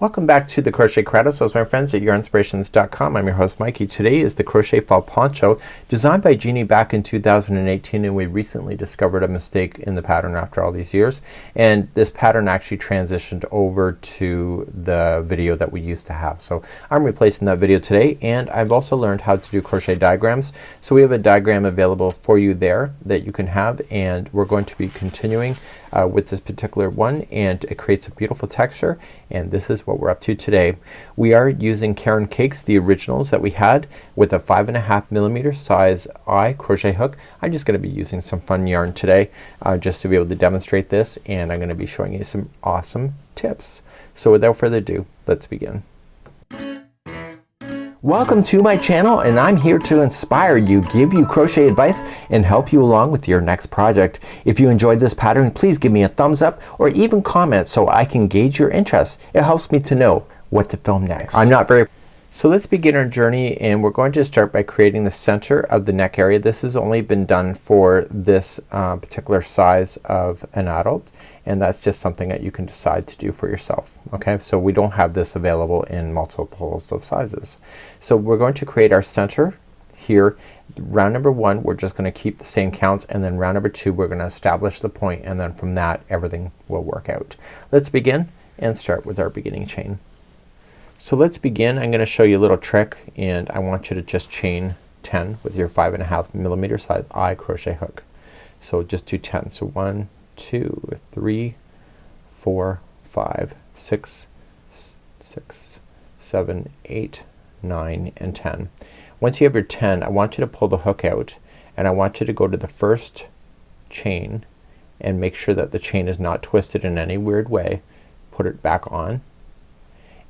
Welcome back to the Crochet Creatos, my friends at YarnSpirations.com. I'm your host Mikey. Today is the Crochet Fall Poncho designed by Jeannie back in 2018, and we recently discovered a mistake in the pattern after all these years, and this pattern actually transitioned over to the video that we used to have. So I'm replacing that video today, and I've also learned how to do crochet diagrams. So we have a diagram available for you there that you can have, and we're going to be continuing with this particular one, and it creates a beautiful texture, and this is what we're up to today. We are using Caron Cakes, the originals that we had, with a 5.5mm size eye crochet hook. I'm just gonna be using some fun yarn today just to be able to demonstrate this, and I'm gonna be showing you some awesome tips. So without further ado, let's begin. Welcome to my channel, and I'm here to inspire you, give you crochet advice, and help you along with your next project. If you enjoyed this pattern, please give me a thumbs up or even comment so I can gauge your interest. It helps me to know what to film next. So let's begin our journey, and we're going to start by creating the center of the neck area. This has only been done for this particular size of an adult, and that's just something that you can decide to do for yourself. Okay, so we don't have this available in multiples of sizes. So we're going to create our center here. Round number 1 we're just gonna keep the same counts, and then round number 2 we're gonna establish the point, and then from that everything will work out. Let's begin and start with our beginning chain. So let's begin. I'm gonna show you a little trick, and I want you to just chain 10 with your 5.5mm size eye crochet hook. So just do 10. So 1, 2, 3, 4, 5, 6, 7, 8, 9, and 10. Once you have your 10, I want you to pull the hook out, and I want you to go to the first chain and make sure that the chain is not twisted in any weird way. Put it back on,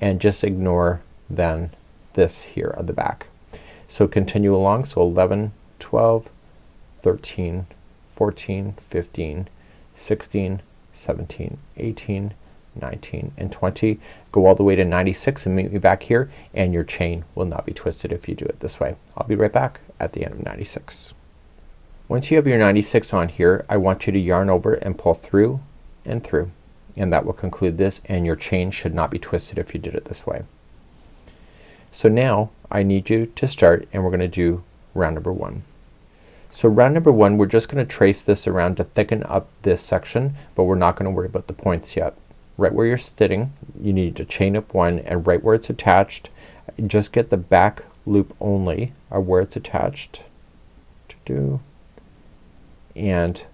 and just ignore then this here at the back. So continue along. So 11, 12, 13, 14, 15, 16, 17, 18, 19, and 20. Go all the way to 96 and meet me back here, and your chain will not be twisted if you do it this way. I'll be right back at the end of 96. Once you have your 96 on here, I want you to yarn over and pull through and through, and that will conclude this, and your chain should not be twisted if you did it this way. So now I need you to start, and we're gonna do round number 1. So round number 1 we're just gonna trace this around to thicken up this section, but we're not gonna worry about the points yet. Right where you're sitting you need to chain up 1, and right where it's attached just get the back loop only of where it's attached and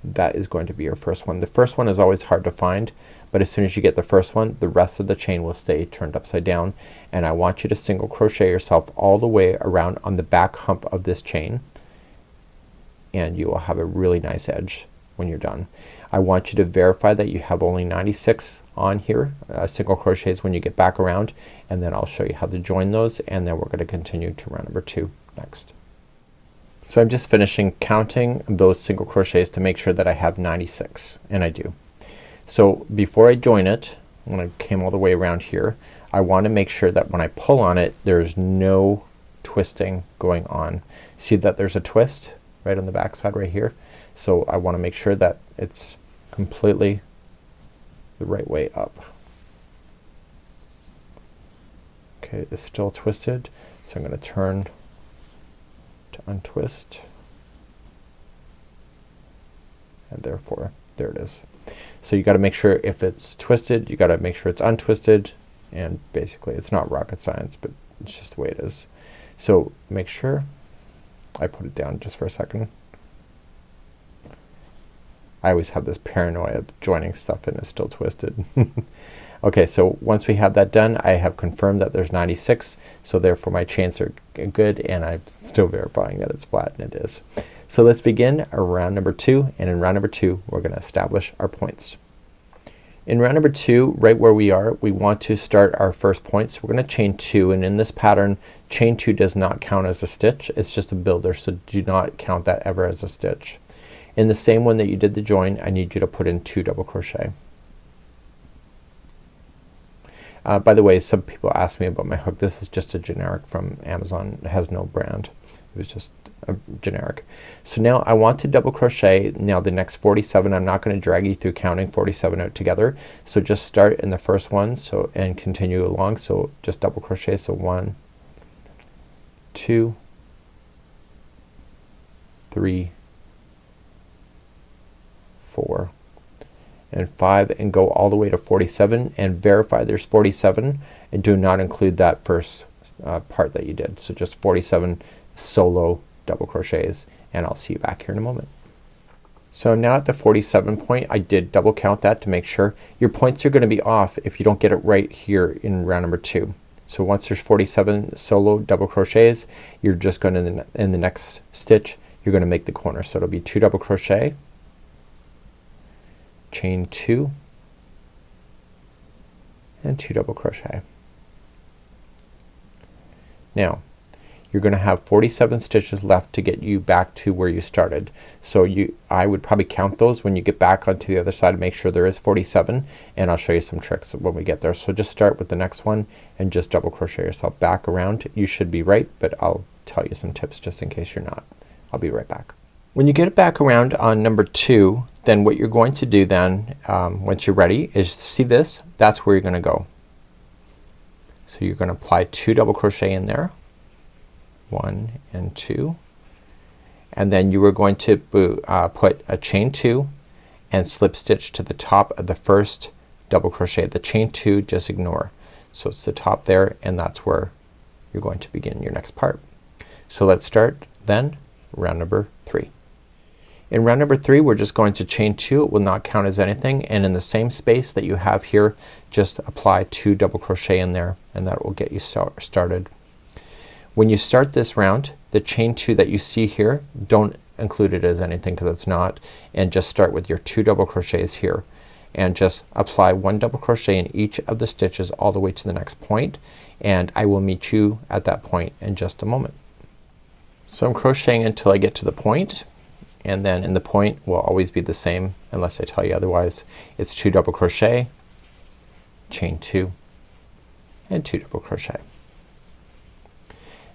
that is going to be your first one. The first one is always hard to find, but as soon as you get the first one, the rest of the chain will stay turned upside down, and I want you to single crochet yourself all the way around on the back hump of this chain, and you will have a really nice edge when you're done. I want you to verify that you have only 96 on here single crochets when you get back around, and then I'll show you how to join those, and then we're gonna continue to round number 2 next. So I'm just finishing counting those single crochets to make sure that I have 96, and I do. So before I join it, when I came all the way around here, I want to make sure that when I pull on it there's no twisting going on. See that there's a twist right on the back side right here? So I want to make sure that it's completely the right way up. Okay, it's still twisted, so I'm gonna turn to untwist, and therefore there it is. So you gotta make sure if it's twisted, you gotta make sure it's untwisted, and basically it's not rocket science, but it's just the way it is. So make sure I put it down just for a second. I always have this paranoia of joining stuff and it's still twisted. Okay, so once we have that done, I have confirmed that there's 96, so therefore my chains are good, and I'm still verifying that it's flat, and it is. So let's begin round number 2, and in round number 2 we're gonna establish our points. In round number 2, right where we are, we want to start our first point. So we're gonna chain 2, and in this pattern chain 2 does not count as a stitch. It's just a builder, so do not count that ever as a stitch. In the same one that you did the join, I need you to put in 2 double crochet. By the way, some people ask me about my hook. This is just a generic from Amazon. It has no brand. It was just generic. So now I want to double crochet now the next 47. I'm not gonna drag you through counting 47 out together. So just start in the first one so and continue along. So just double crochet. So 1, 2, 3, 4 and 5 and go all the way to 47 and verify there's 47 and do not include that first part that you did. So just 47 solo double crochets and I'll see you back here in a moment. So now at the 47 point I did double count that to make sure. Your points are gonna be off if you don't get it right here in round number 2. So once there's 47 solo double crochets you're just gonna in the next stitch you're gonna make the corner. So it'll be 2 double crochet, chain 2 and 2 double crochet. Now you're gonna have 47 stitches left to get you back to where you started. So I would probably count those when you get back onto the other side to make sure there is 47 and I'll show you some tricks when we get there. So just start with the next one and just double crochet yourself back around. You should be right, but I'll tell you some tips just in case you're not. I'll be right back. When you get it back around on number 2, then what you're going to do then once you're ready is see this, that's where you're gonna go. So you're gonna apply 2 double crochet in there, 1 and 2, and then you are going to put a chain 2 and slip stitch to the top of the first double crochet. The chain 2 just ignore. So it's the top there and that's where you're going to begin your next part. So let's start then round number 3. In round number 3 we're just going to chain 2. It will not count as anything and in the same space that you have here just apply 2 double crochet in there and that will get you started. When you start this round the chain 2 that you see here don't include it as anything because it's not, and just start with your 2 double crochets here and just apply 1 double crochet in each of the stitches all the way to the next point and I will meet you at that point in just a moment. So I'm crocheting until I get to the point and then in the point will always be the same unless I tell you otherwise. It's 2 double crochet, chain 2 and 2 double crochet.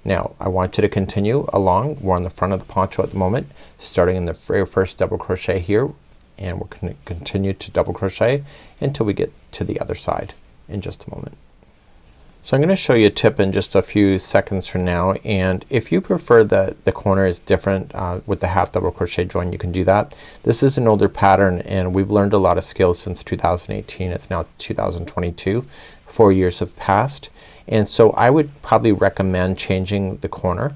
Now I want you to continue along. We're on the front of the poncho at the moment starting in the very first double crochet here and we're gonna continue to double crochet until we get to the other side in just a moment. So I'm gonna show you a tip in just a few seconds from now and if you prefer that the corner is different with the half double crochet join you can do that. This is an older pattern and we've learned a lot of skills since 2018. It's now 2022. 4 years have passed and so I would probably recommend changing the corner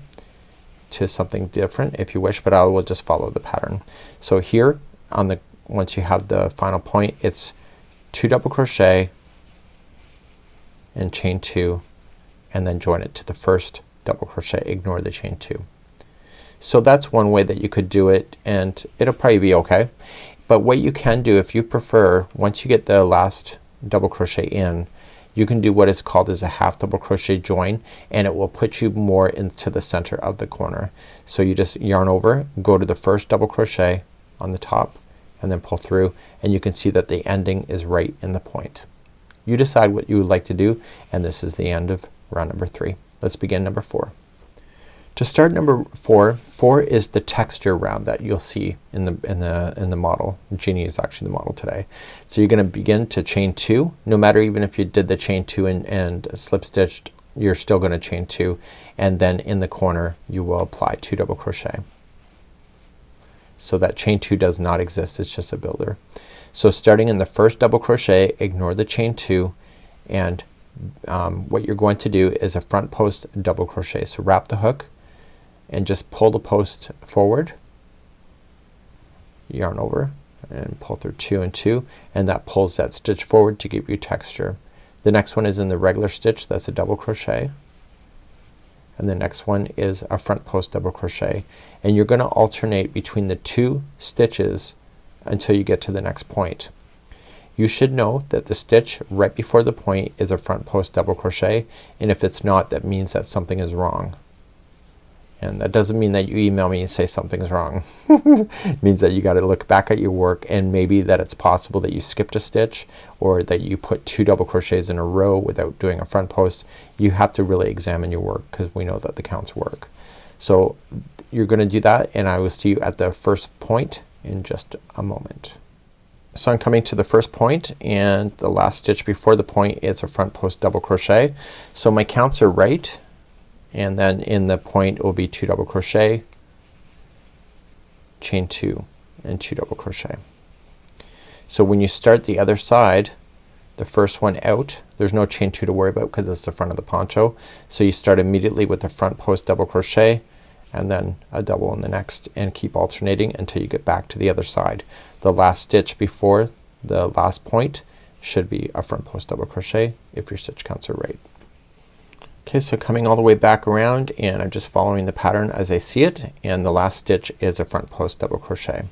to something different if you wish, but I will just follow the pattern. So here on the once you have the final point it's 2 double crochet and chain 2 and then join it to the first double crochet. Ignore the chain 2. So that's one way that you could do it and it'll probably be okay. But what you can do if you prefer, once you get the last double crochet in, you can do what is called as a half double crochet join and it will put you more into the center of the corner. So you just yarn over, go to the first double crochet on the top and then pull through and you can see that the ending is right in the point. You decide what you would like to do and this is the end of round number 3. Let's begin number 4. To start number 4 is the texture round that you'll see in the model. Jeannie is actually the model today. So you're gonna begin to chain 2. No matter even if you did the chain 2 and slip stitched, you're still gonna chain 2 and then in the corner you will apply 2 double crochet. So that chain 2 does not exist, it's just a builder. So starting in the first double crochet, ignore the chain 2 and what you're going to do is a front post double crochet. So wrap the hook and just pull the post forward, yarn over and pull through 2 and 2 and that pulls that stitch forward to give you texture. The next one is in the regular stitch, that's a double crochet, and the next one is a front post double crochet and you're gonna alternate between the 2 stitches until you get to the next point. You should know that the stitch right before the point is a front post double crochet and if it's not that means that something is wrong. And that doesn't mean that you email me and say something's wrong. It means that you gotta look back at your work and maybe that it's possible that you skipped a stitch or that you put 2 double crochets in a row without doing a front post. You have to really examine your work because we know that the counts work. So you're gonna do that, and I will see you at the first point in just a moment. So I'm coming to the first point, and the last stitch before the point is a front post double crochet. So my counts are right, and then in the point it will be 2 double crochet, chain 2 and 2 double crochet. So when you start the other side, the first one out, there's no chain 2 to worry about because it's the front of the poncho. So you start immediately with the front post double crochet and then a double in the next, and keep alternating until you get back to the other side. The last stitch before the last point should be a front post double crochet if your stitch counts are right. Okay, so coming all the way back around, and I'm just following the pattern as I see it, and the last stitch is a front post double crochet.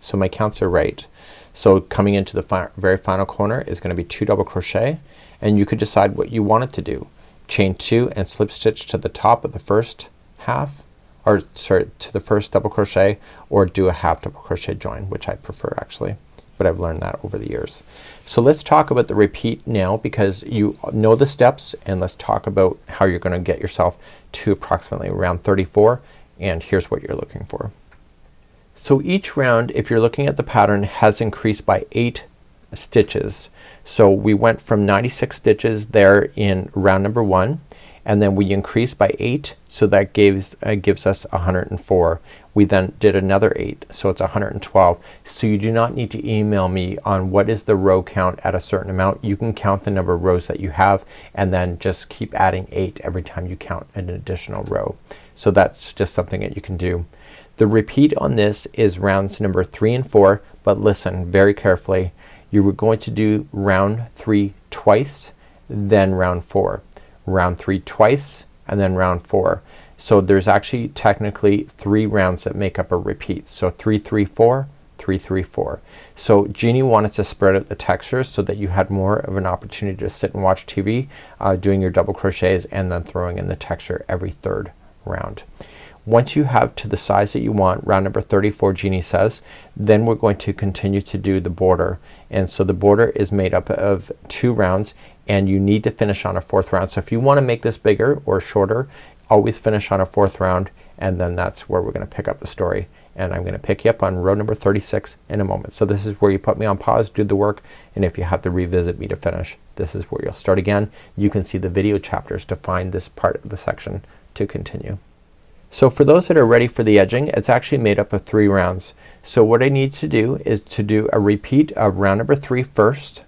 So my counts are right. So coming into the very final corner is going to be 2 double crochet, and you could decide what you want it to do. Chain 2 and slip stitch to the top of the first half, or sorry, to the first double crochet, or do a half double crochet join, which I prefer actually, but I've learned that over the years. So let's talk about the repeat now, because you know the steps, and let's talk about how you're gonna get yourself to approximately around 34, and here's what you're looking for. So each round, if you're looking at the pattern, has increased by 8 stitches. So we went from 96 stitches there in round number 1, and then we increased by 8, so that gives us 104. We then did another 8, so it's 112. So you do not need to email me on what is the row count at a certain amount. You can count the number of rows that you have, and then just keep adding 8 every time you count an additional row. So that's just something that you can do. The repeat on this is rounds number 3 and 4, but listen very carefully. You were going to do round 3 twice, then round 4. Round 3 twice, and then round 4. So there's actually technically 3 rounds that make up a repeat. So 3 3 4, 3 3 4. So Jeannie wanted to spread out the textures so that you had more of an opportunity to sit and watch TV, doing your double crochets and then throwing in the texture every third round. Once you have to the size that you want, round number 34 Jeannie says, then we're going to continue to do the border. And so the border is made up of 2 rounds, and you need to finish on a 4th round. So if you want to make this bigger or shorter, always finish on a 4th round, and then that's where we're gonna pick up the story. And I'm gonna pick you up on row number 36 in a moment. So this is where you put me on pause, do the work, and if you have to revisit me to finish, this is where you'll start again. You can see the video chapters to find this part of the section to continue. So for those that are ready for the edging, it's actually made up of 3 rounds. So what I need to do is to do a repeat of round number 3 first.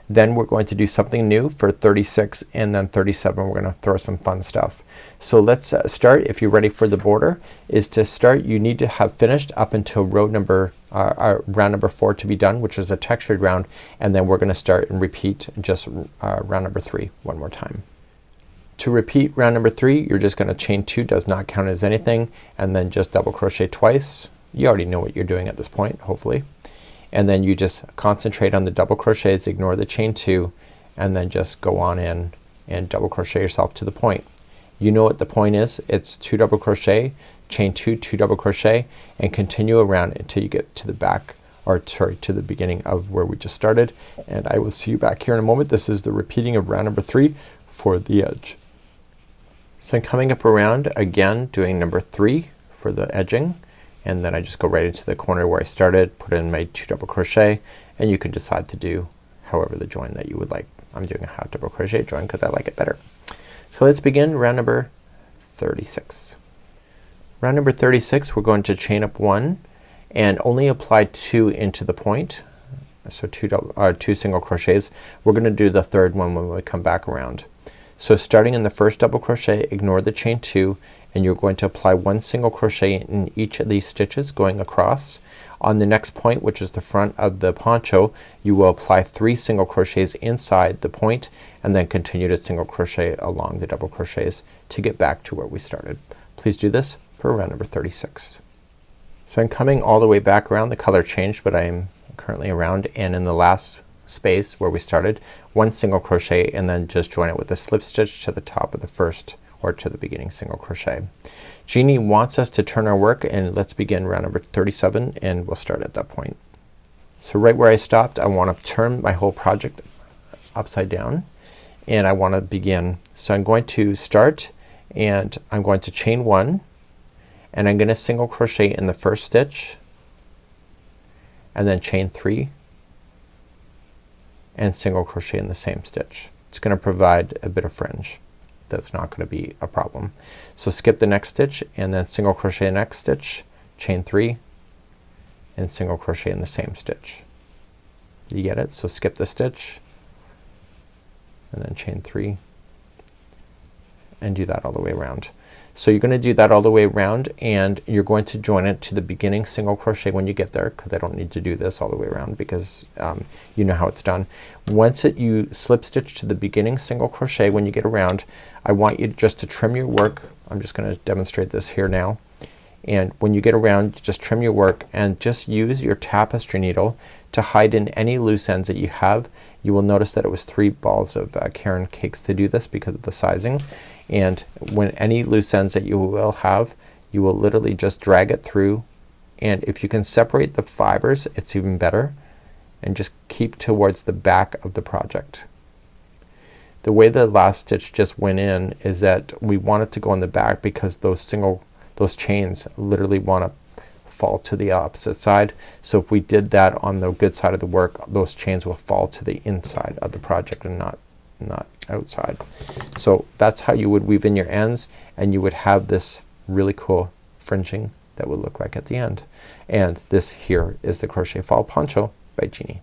Then we're going to do something new for 36, and then 37 we're gonna throw some fun stuff. So let's start. If you're ready for the border, is to start you need to have finished up until round number 4 to be done, which is a textured round, and then we're gonna start and repeat just round number 3 one more time. To repeat round number 3, you're just gonna chain 2, does not count as anything, and then just double crochet twice. You already know what you're doing at this point, hopefully. And then you just concentrate on the double crochets, ignore the chain 2, and then just go on in and double crochet yourself to the point. You know what the point is. It's 2 double crochet, chain 2, 2 double crochet, and continue around until you get to the back, or sorry, to the beginning of where we just started. And I will see you back here in a moment. This is the repeating of round number 3 for the edge. So I'm coming up around again, doing number 3 for the edging, and then I just go right into the corner where I started, put in my 2 double crochet, and you can decide to do however the join that you would like. I'm doing a half double crochet join because I like it better. So let's begin round number 36. Round number 36, we're going to chain up 1 and only apply 2 into the point. So 2 single crochets. We're gonna do the 3rd one when we come back around. So starting in the first double crochet, ignore the chain 2, and you're going to apply 1 single crochet in each of these stitches going across. On the next point, which is the front of the poncho, you will apply 3 single crochets inside the point, and then continue to single crochet along the double crochets to get back to where we started. Please do this for round number 36. So I'm coming all the way back around. The color changed, but I am currently around, and in the last space where we started, 1 single crochet, and then just join it with a slip stitch to the top of the first, or to the beginning single crochet. Jeannie wants us to turn our work, and let's begin round number 37, and we'll start at that point. So right where I stopped, I want to turn my whole project upside down, and I want to begin. So I'm going to start, and I'm going to chain 1, and I'm gonna single crochet in the first stitch and then chain 3 and single crochet in the same stitch. It's gonna provide a bit of fringe. That's not gonna be a problem. So skip the next stitch and then single crochet the next stitch, chain 3 and single crochet in the same stitch. You get it? So skip the stitch and then chain 3 and do that all the way around. So you're gonna do that all the way around and you're going to join it to the beginning single crochet when you get there, because I don't need to do this all the way around because you know how it's done. Once you slip stitch to the beginning single crochet when you get around, I want you just to trim your work. I'm just gonna demonstrate this here now. And when you get around, just trim your work and just use your tapestry needle to hide in any loose ends that you have. You will notice that it was 3 balls of Caron cakes to do this because of the sizing. And when any loose ends that you will have, you will literally just drag it through, and if you can separate the fibers it's even better, and just keep towards the back of the project. The way the last stitch just went in is that we want it to go in the back because those chains literally want to fall to the opposite side. So if we did that on the good side of the work, those chains will fall to the inside of the project and not outside. So that's how you would weave in your ends, and you would have this really cool fringing that would look like at the end. And this here is the Crochet Fall Poncho by Jeannie.